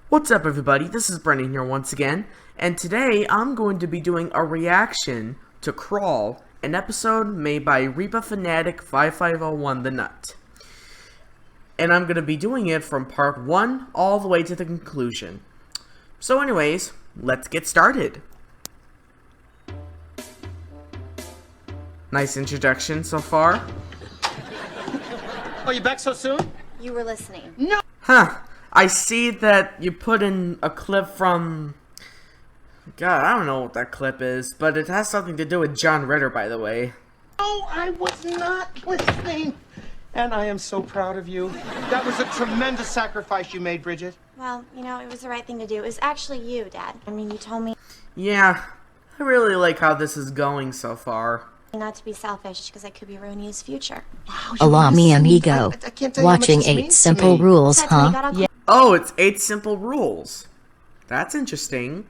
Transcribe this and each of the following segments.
What's up, everybody? This is Brennan here once again, and today I'm going to be doing a reaction to Crawl, an episode made by Reba Fanatic 5501 The Nut. And I'm going to be doing it from part 1 all the way to the conclusion. So anyways, let's get started. Nice introduction so far. Oh, you back so soon? You were listening. No! Huh. I see that you put in a clip from... God, I don't know what that clip is, but it has something to do with John Ritter, by the way. No, I was not listening. And I am so proud of you. That was a tremendous sacrifice you made, Bridget. Well, you know, it was the right thing to do. It was actually you, Dad. I mean, you told me Yeah, I really like how this is going so far. not to be selfish because I could be ruining his future. Wow, Allow me, amigo. I can't tell you how much Watching this 8 means to Simple me. Rules, That's when we huh? got all Oh, it's 8 Simple Rules. That's interesting.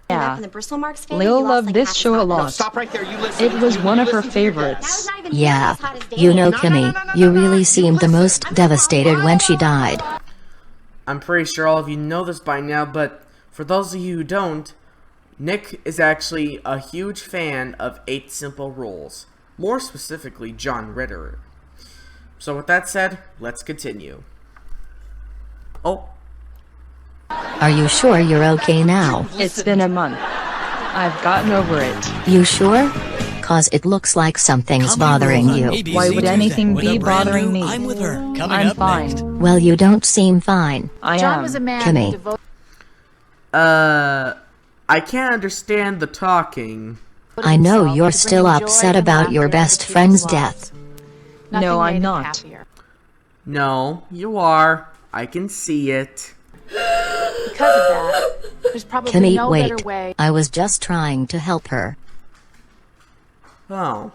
back from the bristle marks phase. Lil you lost, loved like, this half his show a body. No, lot. stop right there. You listen. It was You one of her listen to your dad. That was favorites. not even Yeah, nearly as hot as you know, Danny. Kimmy, you really seemed the most devastated when she died. I'm pretty sure all of you know this by now, but for those of you who don't, Nick is actually a huge fan of 8 Simple Rules. More specifically, John Ritter. So with that said, let's continue. Oh, Are you sure you're okay now? It's been a month. I've gotten over it. You sure? 'Cause it looks like something's bothering you. Why would anything With be a brand bothering new me? I'm with her. Coming I'm up fine. next. Well, you don't seem fine. I John am. was a man Kimmy. devoted I can't understand the talking. I know himself you're to still bringing upset joy and about your laughter best into friend's people's death. lives. Nothing No, I'm made him not. happier. No, you are. I can see it. Because of that, there's probably Kimmy, no wait. better way. I was just trying to help her. Oh.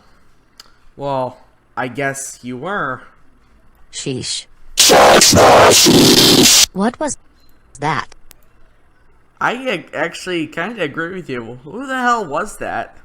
Well, I guess you were. Sheesh. What was that? I actually kind of agree with you. Who the hell was that?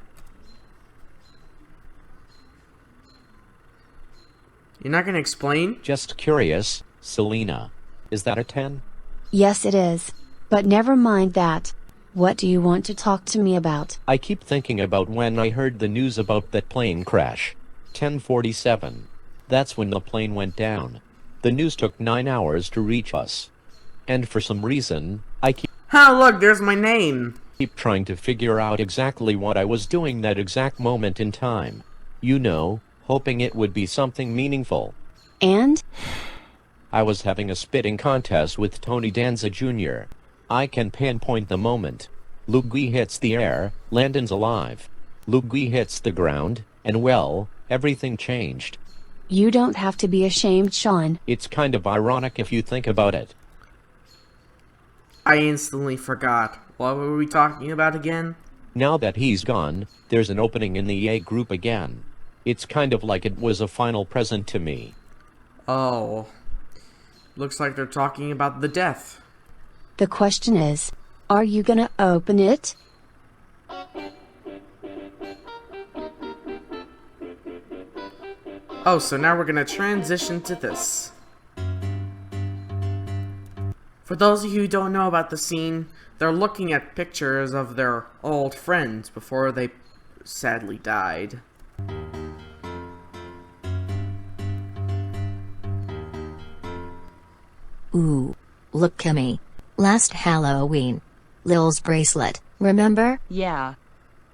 You're not gonna explain? Just curious, Selena. Is that a 10? Yes, it is. But never mind that. What do you want to talk to me about? I keep thinking about when I heard the news about that plane crash. 10:47. That's when the plane went down. The news took 9 hours to reach us. And for some reason, I keep Look, there's my name. trying to figure out exactly what I was doing that exact moment in time. You know, hoping it would be something meaningful. And? I was having a spitting contest with Tony Danza Jr. I can pinpoint the moment. Luigi hits the air, Landon's alive. Luigi hits the ground, and well, everything changed. You don't have to be ashamed, Sean. It's kind of ironic if you think about it. I instantly forgot. What were we talking about again? Now that he's gone, there's an opening in the EA group again. It's kind of like it was a final present to me. Oh. Looks like they're talking about the death. The question is, are you gonna open it? Oh, so now we're gonna transition to this. For those of you who don't know about the scene, they're looking at pictures of their old friends before they sadly died. Ooh. Look, Kimmy. Last Halloween. Lil's bracelet, remember? Yeah.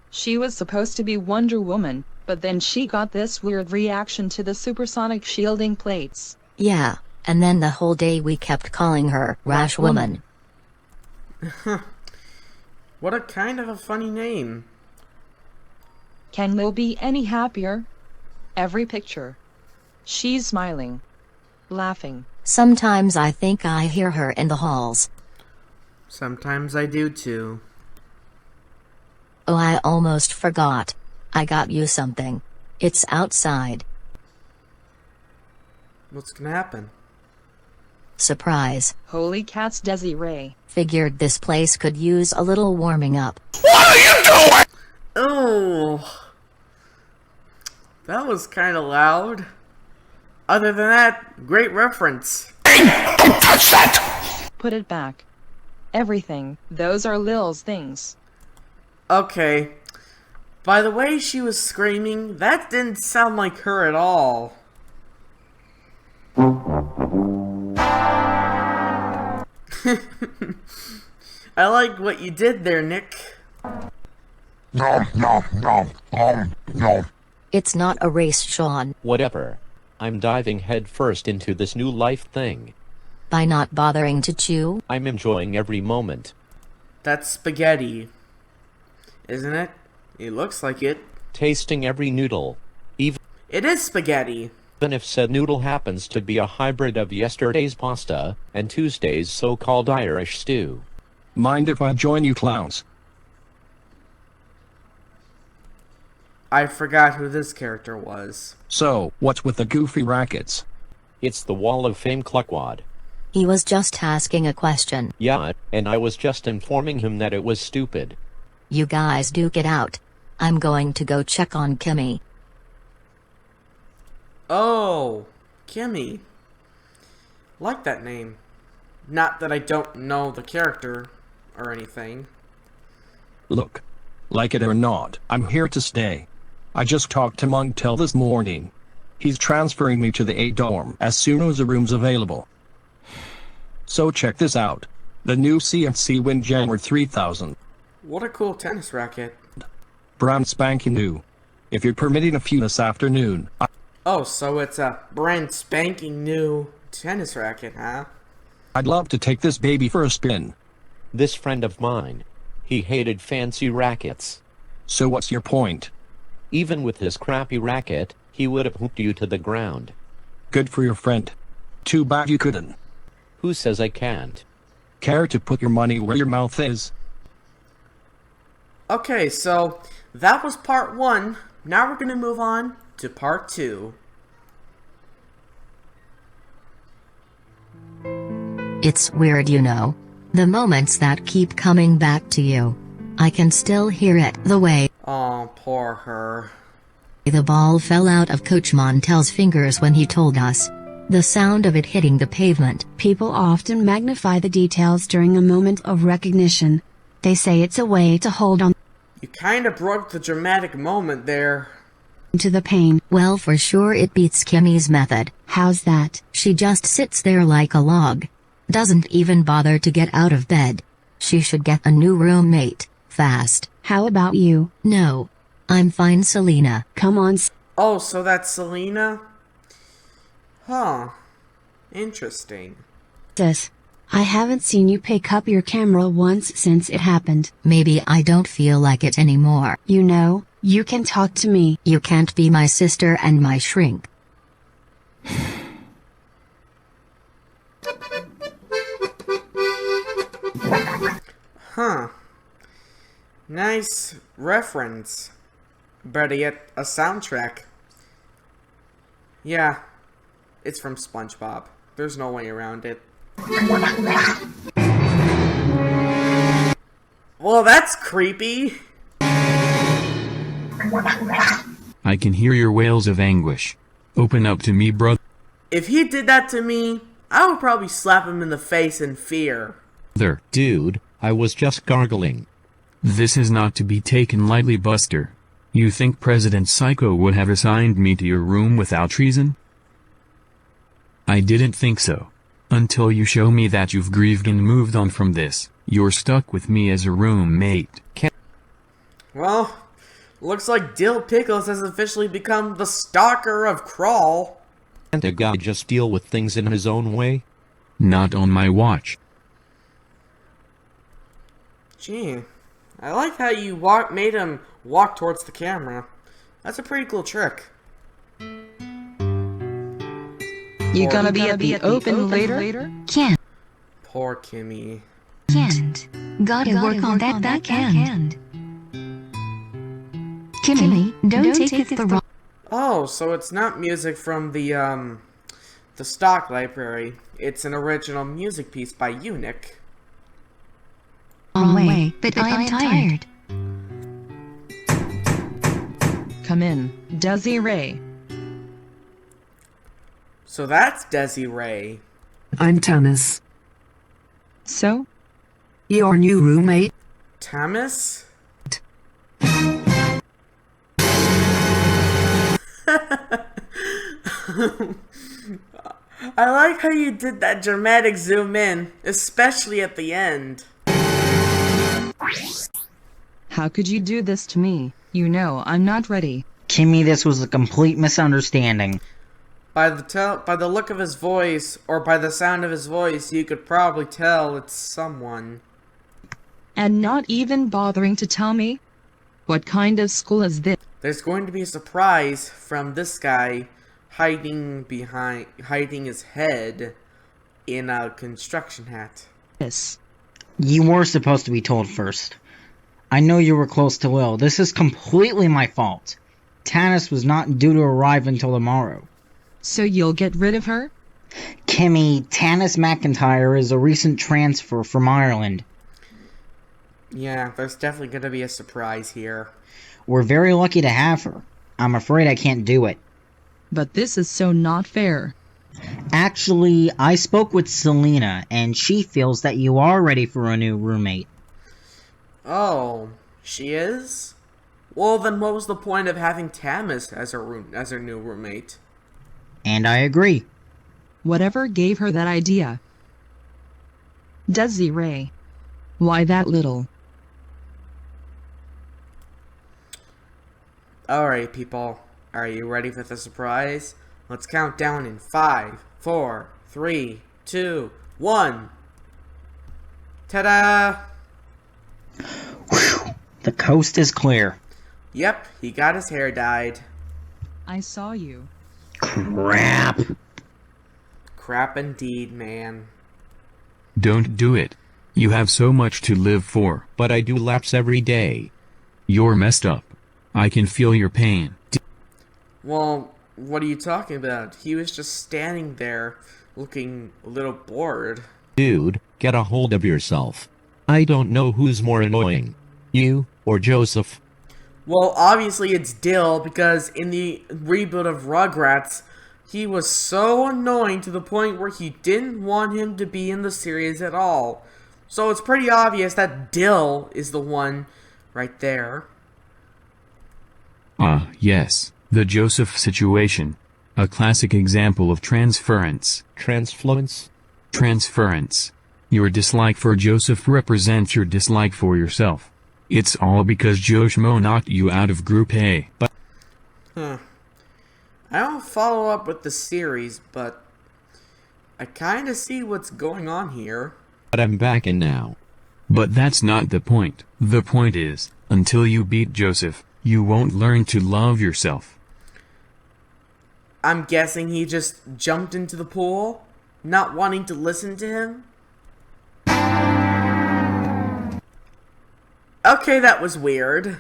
She was supposed to be Wonder Woman, but then she got this weird reaction to the supersonic shielding plates. Yeah, and then the whole day we kept calling her Rash Woman. What a kind of a funny name. Can Lil be any happier? Every picture. She's smiling. Laughing. Sometimes I think I hear her in the halls. Sometimes I do too. Oh, I almost forgot. I got you something. It's outside. What's gonna happen? Surprise. Holy cats, Desiree. Figured this place could use a little warming up. Oh, that was kind of loud. Other than that, great reference. Put it back. Everything. Those are Lil's things. Okay. By the way she was screaming, that didn't sound like her at all. I like what you did there, Nick. It's not a race, Sean. Whatever. I'm diving headfirst into this new life thing. By not bothering to chew? I'm enjoying every moment. That's spaghetti. Isn't it? It looks like it. Tasting every noodle. Even It is spaghetti. if said noodle happens to be a hybrid of yesterday's pasta and Tuesday's so-called Irish stew. Mind if I join you clowns? I forgot who this character was. So, what's with the goofy rackets? It's the Wall of Fame Cluckwad. He was just asking a question. Yeah, and I was just informing him that it was stupid. You guys duke it out. I'm going to go check on Kimmy. Oh, Kimmy. Like that name. Not that I don't know the character or anything. Look. Like it or not, I'm here to stay. I just talked to Montel this morning. He's transferring me to the A dorm as soon as a room's available. So check this out. The new CNC Windjammer 3000. What a cool tennis racket. Brand spanking new. If you're permitting a few this afternoon, Oh, so it's a brand spanking new tennis racket, huh? I'd love to take this baby for a spin. This friend of mine, he hated fancy rackets. So what's your point? Even with his crappy racket, he would have hooked you to the ground. Good for your friend. Too bad you couldn't. Who says I can't? Care to put your money where your mouth is? Okay, so that was part 1. Now we're going to move on to part 2. It's weird, you know. The moments that keep coming back to you. I can still hear it, the way Oh, poor her. the ball fell out of Coach Montel's fingers when he told us. The sound of it hitting the pavement. People often magnify the details during a moment of recognition. They say it's a way to hold on You kind of broke the dramatic moment there. to the pain. Well, for sure it beats Kimmy's method. How's that? She just sits there like a log. Doesn't even bother to get out of bed. She should get a new roommate, fast. How about you? No. I'm fine, Selena. Come on. Oh, so that's Selena? Huh. Interesting. Sis. I haven't seen you pick up your camera once since it happened. Maybe I don't feel like it anymore. You know, you can talk to me. You can't be my sister and my shrink. Huh. Nice reference. Better yet, a soundtrack. Yeah, it's from SpongeBob. There's no way around it. Well, that's creepy. I can hear your wails of anguish. Open up to me, brother. If he did that to me, I would probably slap him in the face in fear. Dude, I was just gargling. This is not to be taken lightly, Buster. You think President Psycho would have assigned me to your room without treason? I didn't think so. Until you show me that you've grieved and moved on from this, you're stuck with me as a roommate. Well, looks like Dill Pickles has officially become the stalker of Crawl. Can't a guy just deal with things in his own way? Not on my watch. Gee, I like how you made him walk towards the camera. That's a pretty cool trick. You gonna be at the open later? Can't. Poor Kimmy. Can't. Gotta work on that backhand. Kimmy, don't take it the wrong Oh, so it's not music from the stock library. It's an original music piece by you, Nick. way, but I am tired. Come in, Desiree. So that's Desiree. I'm Thomas. So? Your new roommate? Thomas? I like how you did that dramatic zoom in, especially at the end. How could you do this to me? You know I'm not ready. Kimmy, this was a complete misunderstanding. By the look of his voice, or by the sound of his voice, you could probably tell it's someone. And not even bothering to tell me? What kind of school is this? There's going to be a surprise from this guy hiding his head in a construction hat. Yes. You were supposed to be told first. I know you were close to Lil. This is completely my fault. Tanis was not due to arrive until tomorrow. So you'll get rid of her? Kimmy, Tanis McIntyre is a recent transfer from Ireland. Yeah, there's definitely going to be a surprise here. We're very lucky to have her. I'm afraid I can't do it. But this is so not fair. Actually, I spoke with Selena, and she feels that you are ready for a new roommate. Oh, she is? Well, then what was the point of having Tamis as her new roommate? And I agree. Whatever gave her that idea? Desiree. Why that little? Alright, people. Are you ready for the surprise? Let's count down in 5, 4, 3, 2, 1. Ta-da! Whew. The coast is clear. Yep, he got his hair dyed. I saw you. Crap. Crap indeed, man. Don't do it. You have so much to live for. But I do laps every day. You're messed up. I can feel your pain. Well, what are you talking about? He was just standing there, looking a little bored. Dude, get a hold of yourself. I don't know who's more annoying. You, or Joseph. Well, obviously it's Dill, because in the reboot of Rugrats, he was so annoying to the point where he didn't want him to be in the series at all. So it's pretty obvious that Dill is the one right there. Ah, yes, the Joseph situation. A classic example of transference. Transfluence? Transference. Your dislike for Joseph represents your dislike for yourself. It's all because Joshmo knocked you out of Group A. But I don't follow up with the series, but I kinda see what's going on here. But I'm back in now. But that's not the point. The point is, until you beat Joseph, you won't learn to love yourself. I'm guessing he just jumped into the pool, not wanting to listen to him? Okay, that was weird.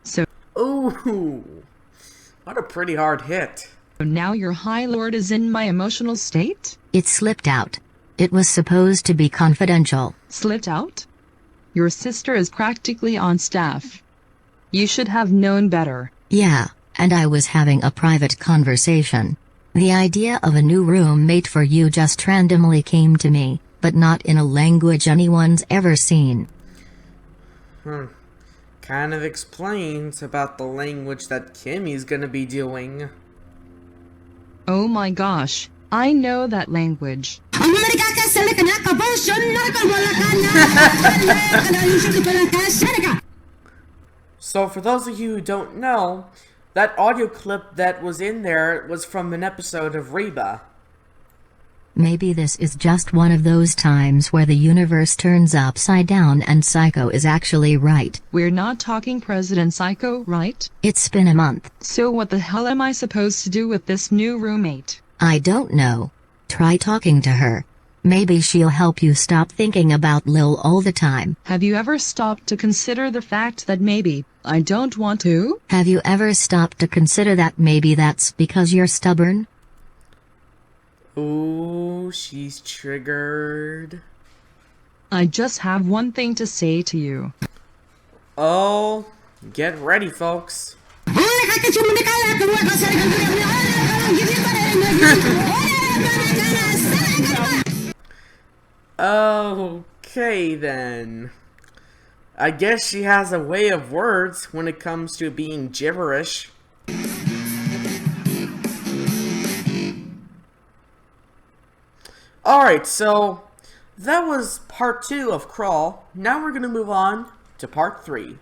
So ooh, what a pretty hard hit. now your High Lord is in my emotional state? It slipped out. It was supposed to be confidential. Slipped out? Your sister is practically on staff. You should have known better. Yeah, and I was having a private conversation. The idea of a new roommate for you just randomly came to me, but not in a language anyone's ever seen. Kind of explains about the language that Kimmy's gonna be doing. Oh my gosh, I know that language. So for those of you who don't know, that audio clip that was in there was from an episode of Reba. Maybe this is just one of those times where the universe turns upside down and Psycho is actually right. We're not talking President Psycho, right? It's been a month. So what the hell am I supposed to do with this new roommate? I don't know. Try talking to her. Maybe she'll help you stop thinking about Lil all the time. Have you ever stopped to consider the fact that maybe I don't want to? Have you ever stopped to consider that maybe that's because you're stubborn? Ooh, she's triggered. I just have one thing to say to you. Oh, get ready, folks. Okay, then. I guess she has a way of words when it comes to being gibberish. Alright, so that was part 2 of Crawl. Now we're going to move on to part 3.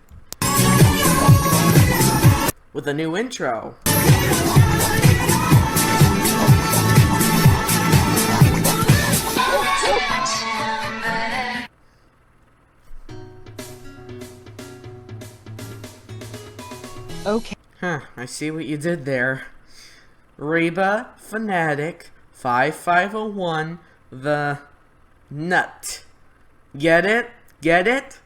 With a new intro. Okay. Huh, I see what you did there. Reba Fanatic 5501 the Nut. Get it? Get it?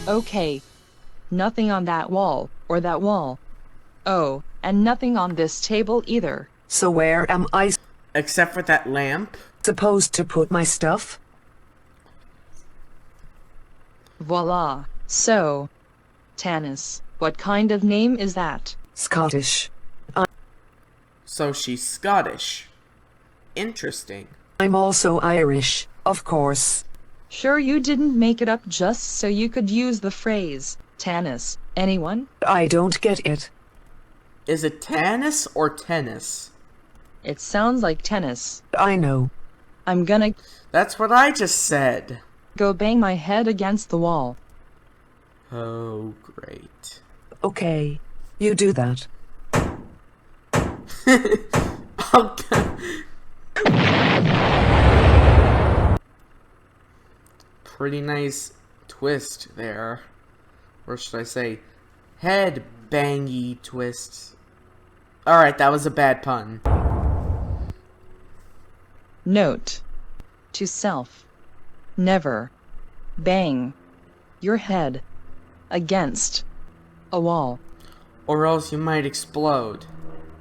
Okay. Nothing on that wall, or that wall. Oh, and nothing on this table either. So where am I Except for that lamp. supposed to put my stuff? Voila. So, Tanis, what kind of name is that? Scottish. So she's Scottish. Interesting. I'm also Irish, of course. Sure you didn't make it up just so you could use the phrase, Tanis. Anyone? I don't get it. Is it Tanis or tennis? It sounds like tennis. I know. I'm gonna That's what I just said. go bang my head against the wall. Oh, great. Okay. You do that. Okay. Pretty nice twist there. Or should I say, head bangy twist. Alright, that was a bad pun. Note. To self. Never. Bang. Your head. Against. A wall. Or else you might explode.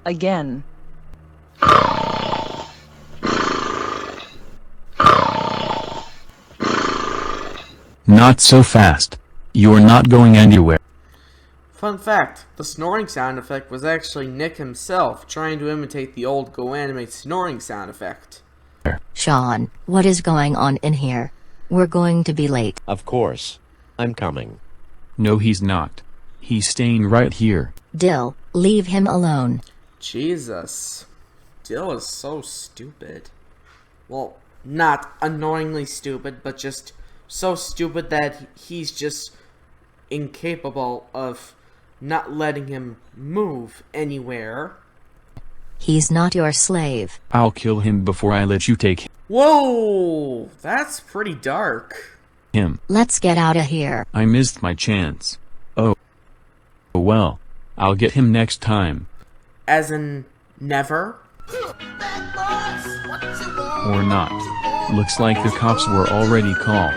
Again. Not so fast. You're not going anywhere. Fun fact, the snoring sound effect was actually Nick himself trying to imitate the old Go Animate snoring sound effect. Sean, what is going on in here? We're going to be late. Of course. I'm coming. No, he's not. He's staying right here. Dill, leave him alone. Jesus. Dill is so stupid. Well, not annoyingly stupid, but just so stupid that he's just incapable of not letting him move anywhere. He's not your slave. I'll kill him before I let you take Whoa! That's pretty dark. him. Let's get out of here. I missed my chance. Oh. Well. I'll get him next time. As in, never? Or not. Looks like the cops were already called.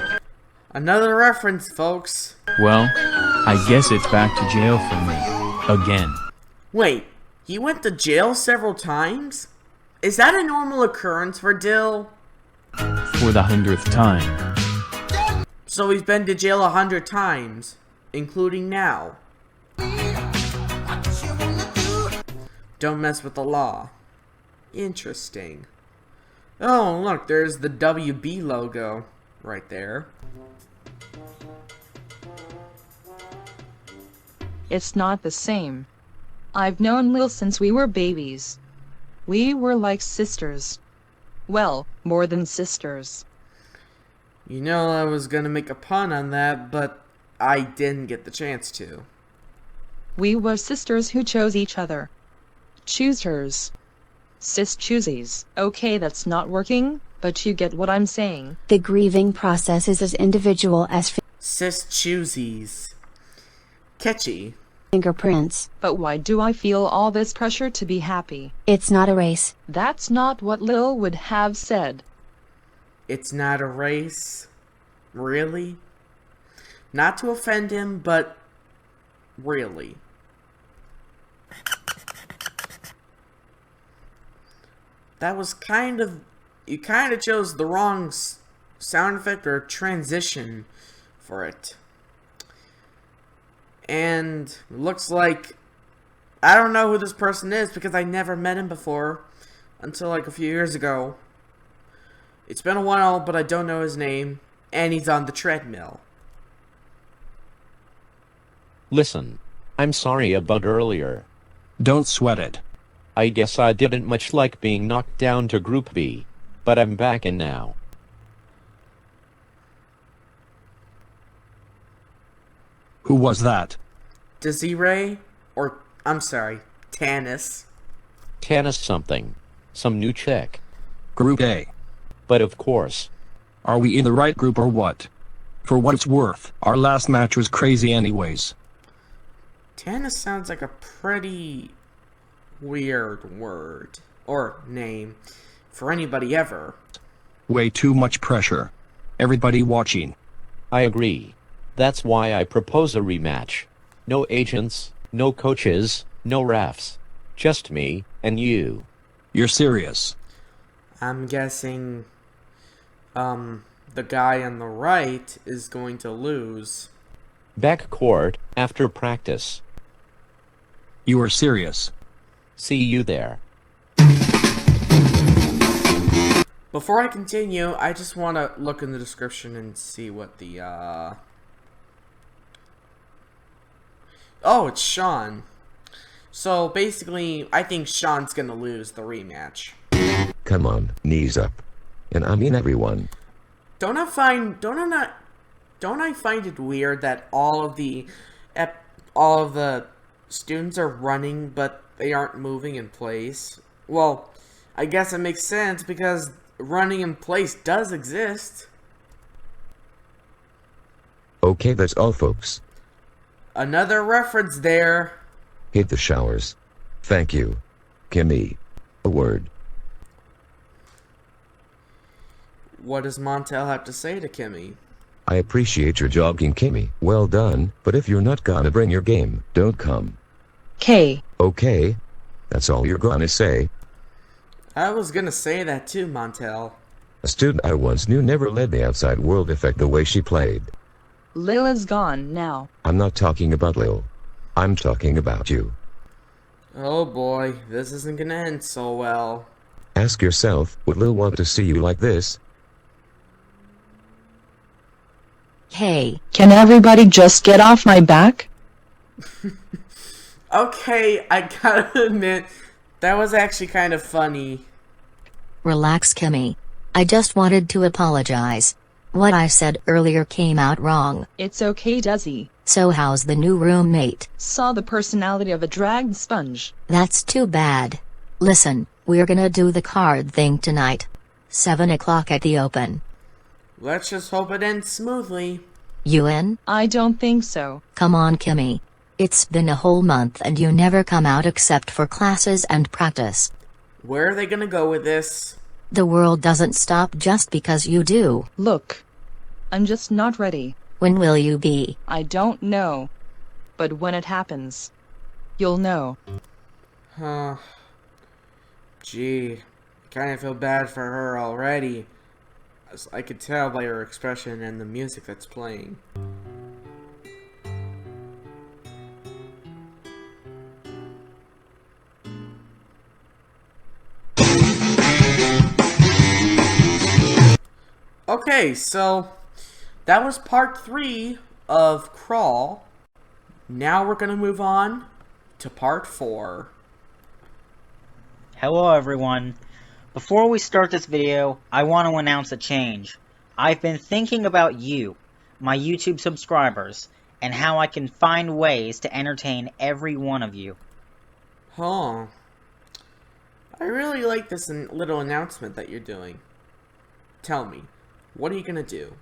Another reference, folks. Well, I guess it's back to jail for me. Again. Wait, he went to jail several times? Is that a normal occurrence for Dill? For the 100th time. So he's been to jail 100 times, including now. Don't mess with the law. Interesting. Oh, look, there's the WB logo right there. It's not the same. I've known Lil since we were babies. We were like sisters. Well, more than sisters. You know, I was gonna make a pun on that, but I didn't get the chance to. We were sisters who chose each other. Choose hers. Sis choosies. Okay, that's not working, but you get what I'm saying. The grieving process is as individual as Sis choosies. Catchy. fingerprints. But why do I feel all this pressure to be happy? It's not a race. That's not what Lil would have said. It's not a race? Really? Not to offend him, but really. That was kind of... You kind of chose the wrong sound effect or transition for it. And looks like I don't know who this person is because I never met him before until like a few years ago. It's been a while, but I don't know his name, and he's on the treadmill. Listen, I'm sorry about earlier. Don't sweat it. I guess I didn't much like being knocked down to Group B, but I'm back in now. Who was that? Desiree? Or, I'm sorry, Tanis. Tanis something. Some new chick. Group A. But of course. Are we in the right group or what? For what it's worth, our last match was crazy anyways. Tanis sounds like a pretty weird word. Or name. For anybody ever. Way too much pressure. Everybody watching. I agree. That's why I propose a rematch. No agents, no coaches, no refs. Just me and you. You're serious? I'm guessing, the guy on the right is going to lose. Back court, after practice. You are serious? See you there. Before I continue, I just want to look in the description and see what the, Oh, it's Sean. So, basically, I think Sean's gonna lose the rematch. Come on, knees up. And I mean everyone. Don't I find it weird that all of the students are running, but they aren't moving in place? Well, I guess it makes sense because running in place does exist. Okay, that's all, folks. Another reference there. Hit the showers. Thank you. Kimmy. A word. What does Montel have to say to Kimmy? I appreciate your jogging, Kimmy. Well done, but if you're not gonna bring your game, don't come. K. Okay? That's all you're gonna say? I was gonna say that too, Montel. A student I once knew never let the outside world affect the way she played. Lil is gone now. I'm not talking about Lil. I'm talking about you. Oh boy, this isn't gonna end so well. Ask yourself, would Lil want to see you like this? Hey. Can everybody just get off my back? Okay, I gotta admit, that was actually kind of funny. Relax, Kimmy. I just wanted to apologize. What I said earlier came out wrong. It's okay, Desi. So how's the new roommate? Saw the personality of a dragged sponge. That's too bad. Listen, we're gonna do the card thing tonight. 7 o'clock at the open. Let's just hope it ends smoothly. You in? I don't think so. Come on, Kimmy. It's been a whole month and you never come out except for classes and practice. Where are they gonna go with this? The world doesn't stop just because you do. Look. I'm just not ready. When will you be? I don't know. But when it happens, you'll know. Huh. Gee, I kinda feel bad for her already. As I could tell by her expression and the music that's playing. Okay, so that was part 3 of Crawl. Now we're gonna move on to part 4. Hello everyone. Before we start this video, I want to announce a change. I've been thinking about you, my YouTube subscribers, and how I can find ways to entertain every one of you. Huh. I really like this little announcement that you're doing. Tell me, what are you gonna do?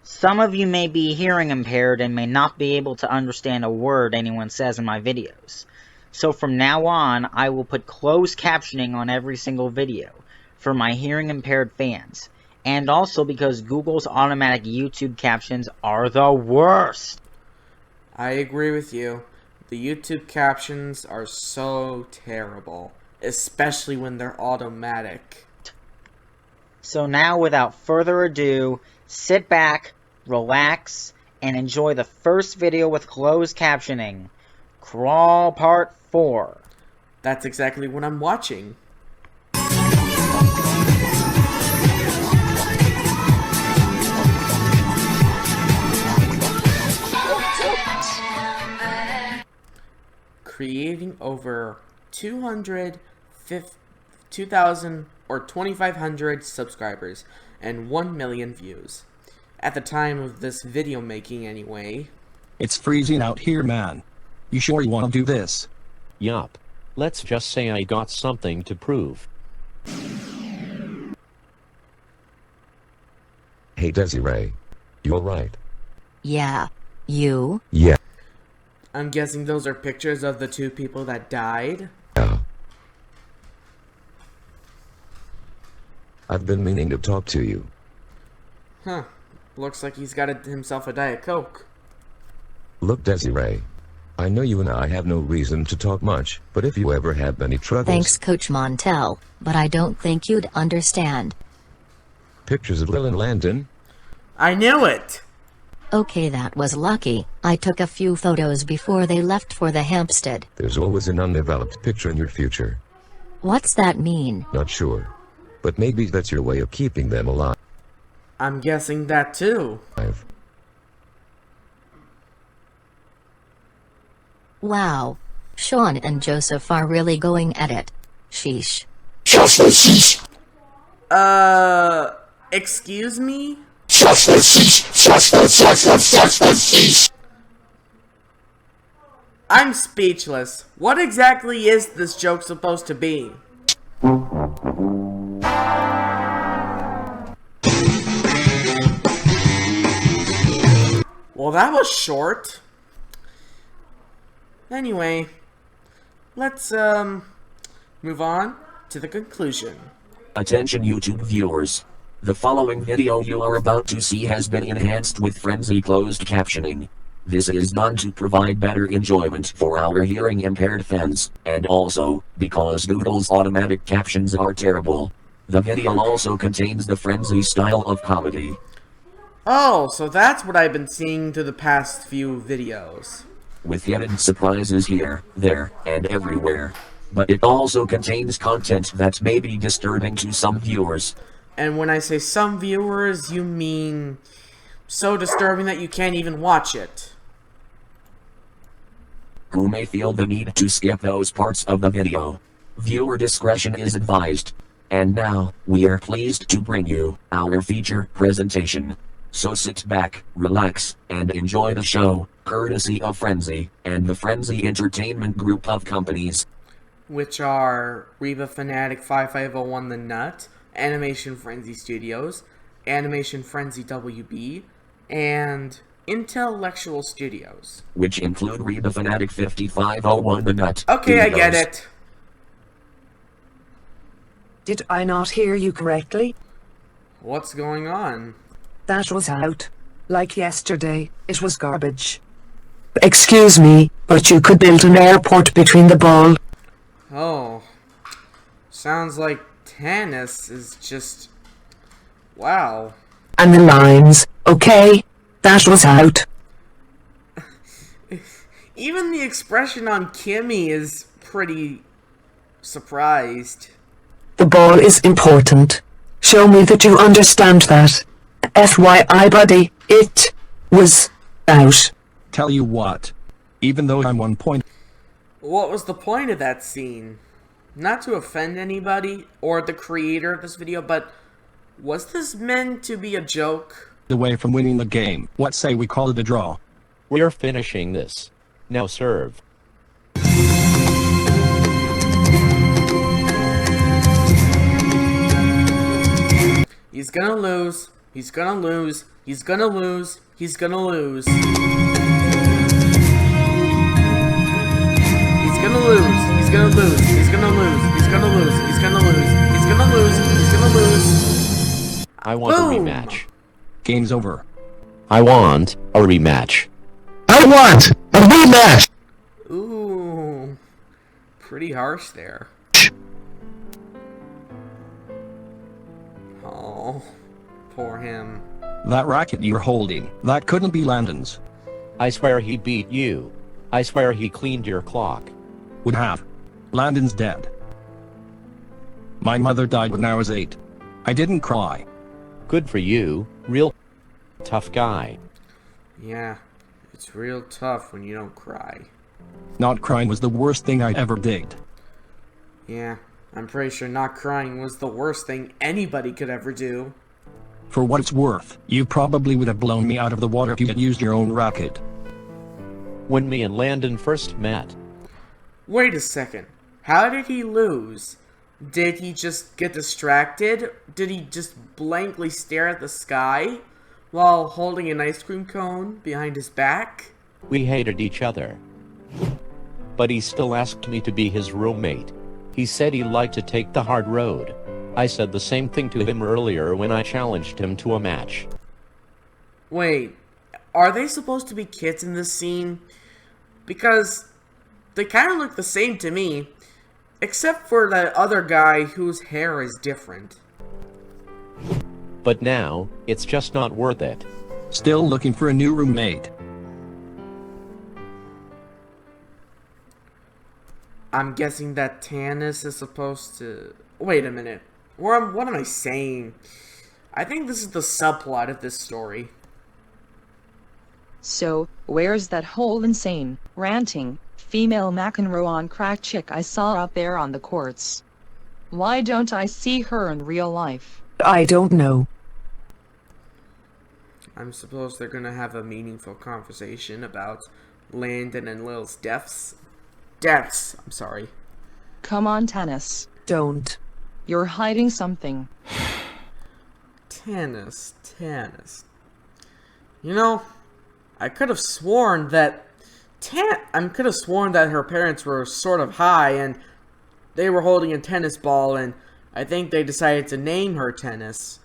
Some of you may be hearing impaired and may not be able to understand a word anyone says in my videos. So from now on, I will put closed captioning on every single video for my hearing impaired fans. And also because Google's automatic YouTube captions are the worst. I agree with you. The YouTube captions are so terrible, especially when they're automatic. So now, without further ado, sit back, relax, and enjoy the first video with closed captioning. Crawl Part 4. That's exactly what I'm watching. Creating over 2,000 or 2,500 subscribers and 1 million views. At the time of this video making anyway. It's freezing out here, man. You sure you want to do this? Yup. Let's just say I got something to prove. Hey Desiree. You alright? Yeah. You? Yeah. I'm guessing those are pictures of the 2 people that died. I've been meaning to talk to you. Huh. Looks like he's got himself a Diet Coke. Look, Desiree. I know you and I have no reason to talk much, but if you ever have any troubles... Thanks, Coach Montel, but I don't think you'd understand. Pictures of Lil and Landon? I knew it! Okay, that was lucky. I took a few photos before they left for the Hampstead. There's always an undeveloped picture in your future. What's that mean? Not sure. But maybe that's your way of keeping them alive. I'm guessing that too. Wow. Sean and Joseph are really going at it. Sheesh. Excuse me? I'm speechless. What exactly is this joke supposed to be? Well, that was short. Anyway, let's move on to the conclusion. Attention YouTube viewers. The following video you are about to see has been enhanced with Frenzy closed captioning. This is done to provide better enjoyment for our hearing impaired fans, and also, because Noodle's automatic captions are terrible. The video also contains the Frenzy style of comedy. Oh, so that's what I've been seeing through the past few videos. With hidden surprises here, there, and everywhere. But it also contains content that may be disturbing to some viewers. And when I say some viewers, you mean so disturbing that you can't even watch it. Who may feel the need to skip those parts of the video. Viewer discretion is advised. And now, we are pleased to bring you our feature presentation. So sit back, relax, and enjoy the show, courtesy of Frenzy, and the Frenzy Entertainment Group of companies. Which are Reba Fanatic 5501 The Nut, Animation Frenzy Studios, Animation Frenzy WB, and Intellectual Studios. Which include Reba Fanatic 5501 The Nut. Okay, Studios. I get it. Did I not hear you correctly? What's going on? That was out. Like yesterday, it was garbage. Excuse me, but you could build an airport between the ball. Oh. Sounds like tennis is just... wow. And the lines, okay? That was out. Even the expression on Kimmy is pretty surprised. The ball is important. Show me that you understand that. FYI buddy, it was out. Tell you what. Even though I'm 1 point... What was the point of that scene? Not to offend anybody or the creator of this video, but was this meant to be a joke? away from winning the game. What say we call it a draw? We're finishing this. Now serve. He's gonna lose. He's gonna lose. He's gonna lose. He's gonna lose. He's gonna lose. He's gonna lose. He's gonna lose. He's gonna lose. He's gonna lose. He's gonna lose. He's gonna lose. I want Boom. a rematch. Game's over. I want a rematch. I want a rematch! Ooh. Pretty harsh there. Oh. Poor him. That racket you're holding, that couldn't be Landon's. I swear he beat you. I swear he cleaned your clock. Would have. Landon's dead. My mother died when I was 8. I didn't cry. Good for you, real tough guy. Yeah, it's real tough when you don't cry. Not crying was the worst thing I ever did. Yeah, I'm pretty sure not crying was the worst thing anybody could ever do. For what it's worth, you probably would have blown me out of the water if you had used your own racket. When me and Landon first met. Wait a second. How did he lose? Did he just get distracted? Did he just blankly stare at the sky while holding an ice cream cone behind his back? We hated each other. But he still asked me to be his roommate. He said he liked to take the hard road. I said the same thing to him earlier when I challenged him to a match. Wait, are they supposed to be kids in this scene? Because they kind of look the same to me, except for that other guy whose hair is different. But now, it's just not worth it. Still looking for a new roommate. I'm guessing that Tanis is supposed to... Wait a minute. What am I saying? I think this is the subplot of this story. So, where's that whole insane, ranting, female McEnroe on crack chick I saw up there on the courts? Why don't I see her in real life? I don't know. I'm supposed they're gonna have a meaningful conversation about Landon and Lil's deaths. I'm sorry. Come on, Tanis. Don't. You're hiding something. Tanis. You know, I could have sworn that her parents were sort of high and they were holding a tennis ball, and I think they decided to name her Tennis.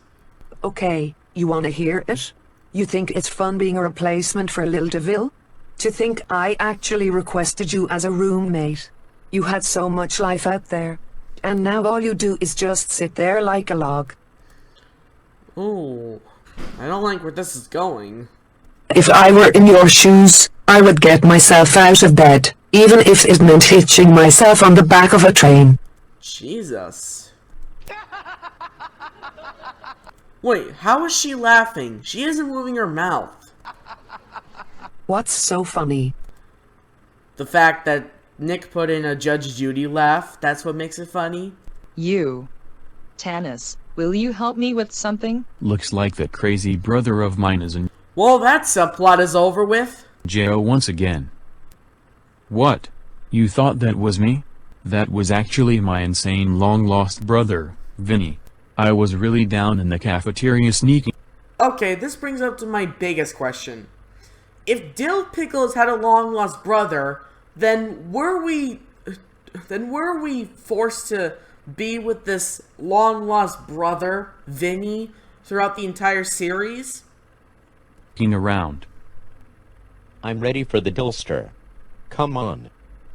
Okay, you wanna hear it? You think it's fun being a replacement for Lil DeVille? To think I actually requested you as a roommate. You had so much life out there. And now all you do is just sit there like a log. Ooh, I don't like where this is going. If I were in your shoes, I would get myself out of bed, even if it meant hitching myself on the back of a train. Jesus. Wait, how is she laughing? She isn't moving her mouth. What's so funny? The fact that Nick put in a Judge Judy laugh, that's what makes it funny? You. Tanis, will you help me with something? Looks like that crazy brother of mine is in Well, that subplot is over with. jail once again. What? You thought that was me? That was actually my insane long-lost brother, Vinny. I was really down in the cafeteria sneaking. Okay, this brings up to my biggest question. If Dill Pickles had a long-lost brother, then were we forced to be with this long-lost brother, Vinny, throughout the entire series? Around. I'm ready for the Dillster. Come on.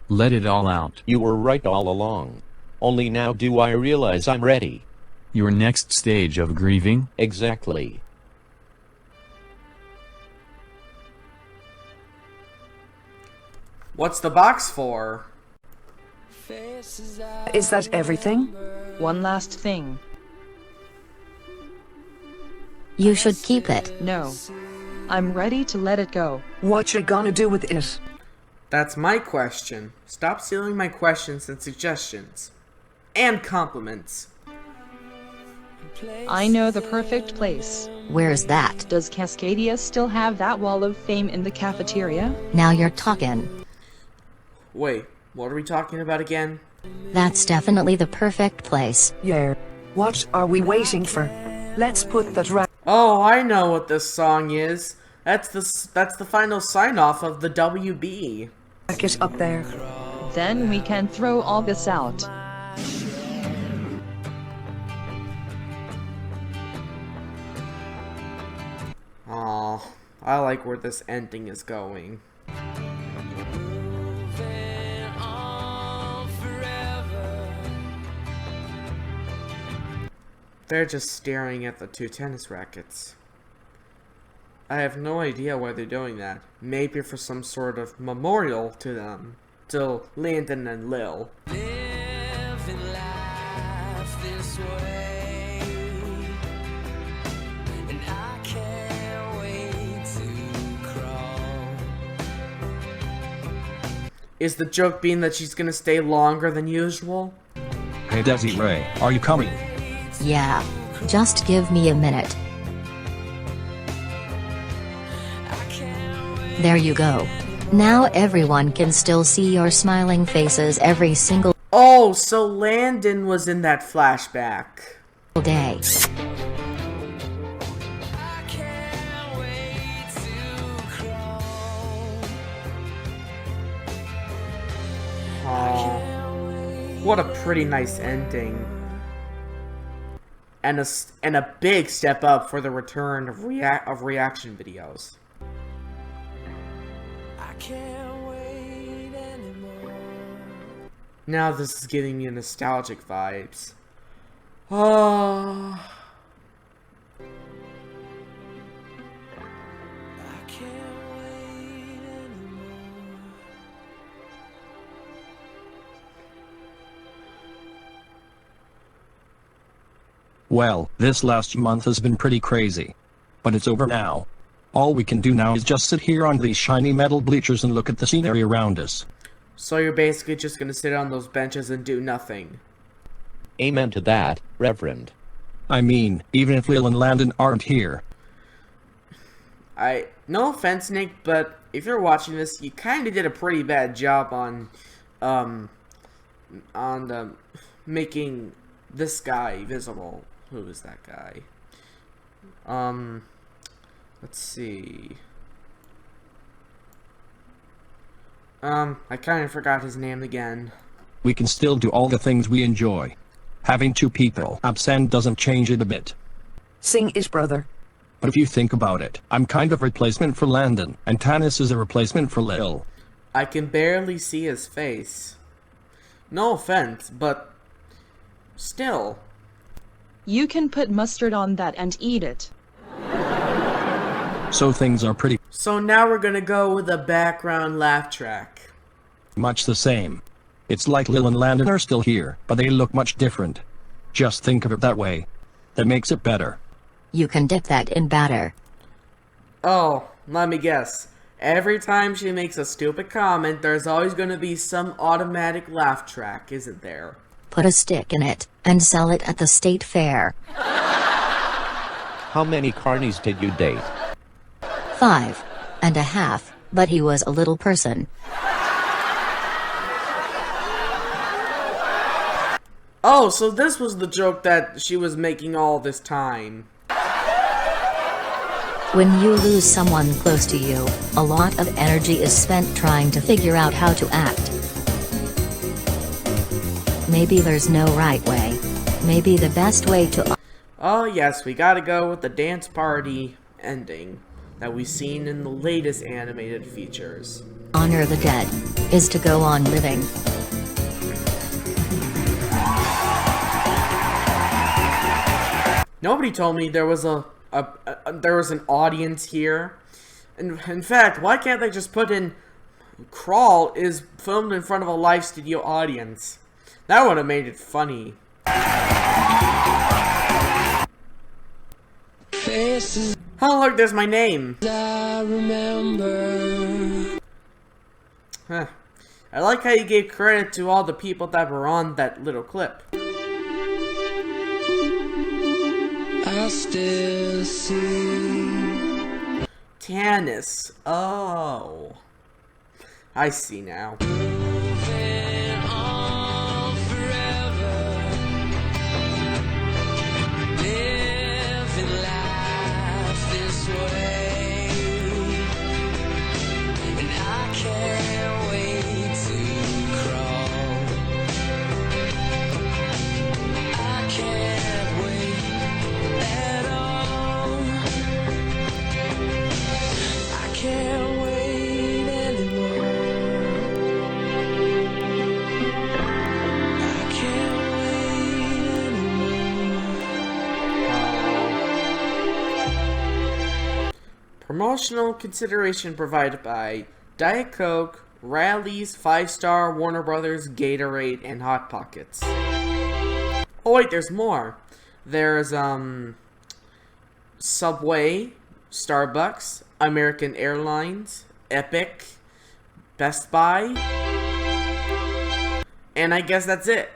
Let it all out. You were right all along. Only now do I realize I'm ready. Your next stage of grieving? Exactly. What's the box for? Is that everything? One last thing. You should keep it. No. I'm ready to let it go. What you gonna do with it? That's my question. Stop stealing my questions and suggestions. And compliments. I know the perfect place. Where's that? Does Cascadia still have that wall of fame in the cafeteria? Now you're talking. Wait, what are we talking about again? That's definitely the perfect place. Yeah. What are we waiting for? Let's put that right. Oh, I know what this song is. That's the final sign-off of the WB. Get up there. Then we can throw all this out. Aw, I like where this ending is going. They're just staring at the two tennis rackets. I have no idea why they're doing that. Maybe for some sort of memorial to them. To Landon and Lil. Living life this way, and I can't wait to crawl. Is the joke being that she's gonna stay longer than usual? Hey Desiree, are you coming? Yeah. Just give me a minute. There you go. Now everyone can still see your smiling faces every single Oh, so Landon was in that flashback. day. Aww. What a pretty nice ending. And a big step up for the return of reaction videos. I can't wait anymore. Now this is giving me nostalgic vibes. Oh. I can't wait anymore. Well, this last month has been pretty crazy. But it's over now. All we can do now is just sit here on these shiny metal bleachers and look at the scenery around us. So you're basically just gonna sit on those benches and do nothing. Amen to that, Reverend. I mean, even if Lil and Landon aren't here. No offense, Nick, but if you're watching this, you kinda did a pretty bad job on making this guy visible. Who is that guy? Let's see. I kind of forgot his name again. We can still do all the things we enjoy. Having two people absent doesn't change it a bit. Sing is brother. But if you think about it, I'm kind of replacement for Landon, and Tanis is a replacement for Lil. I can barely see his face. No offense, but still. You can put mustard on that and eat it. So things are pretty So now we're gonna go with a background laugh track. much the same. It's like Lil and Landon are still here, but they look much different. Just think of it that way. That makes it better. You can dip that in batter. Oh, let me guess. Every time she makes a stupid comment, there's always gonna be some automatic laugh track, isn't there? Put a stick in it, and sell it at the state fair. How many carnies did you date? 5.5, but he was a little person. Oh, so this was the joke that she was making all this time. When you lose someone close to you, a lot of energy is spent trying to figure out how to act. Maybe there's no right way. Maybe the best way to... Oh yes, we gotta go with the dance party ending that we've seen in the latest animated features. honor the dead is to go on living. Nobody told me there was there was an audience here. In fact, why can't they just put in Crawl is filmed in front of a live studio audience? That would have made it funny. Faces Oh look, there's my name. I remember. Huh. I like how you gave credit to all the people that were on that little clip. I still see. Tanis. Oh. I see now. Moving on forever. Living life this way. And I can't wait to crawl. I can't wait at all. I can't wait anymore. Promotional consideration provided by Diet Coke, Rallies, 5-Star, Warner Brothers, Gatorade, and Hot Pockets. Oh wait, there's more. There's, Subway, Starbucks, American Airlines, Epic, Best Buy, and I guess that's it.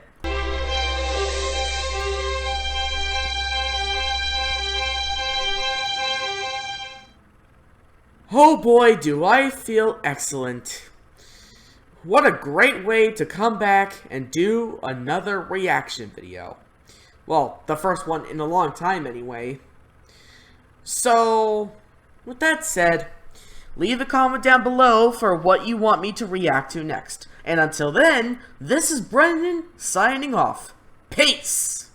Oh boy, do I feel excellent. What a great way to come back and do another reaction video. Well, the first one in a long time anyway. So, with that said, leave a comment down below for what you want me to react to next. And until then, this is Brendan signing off. Peace!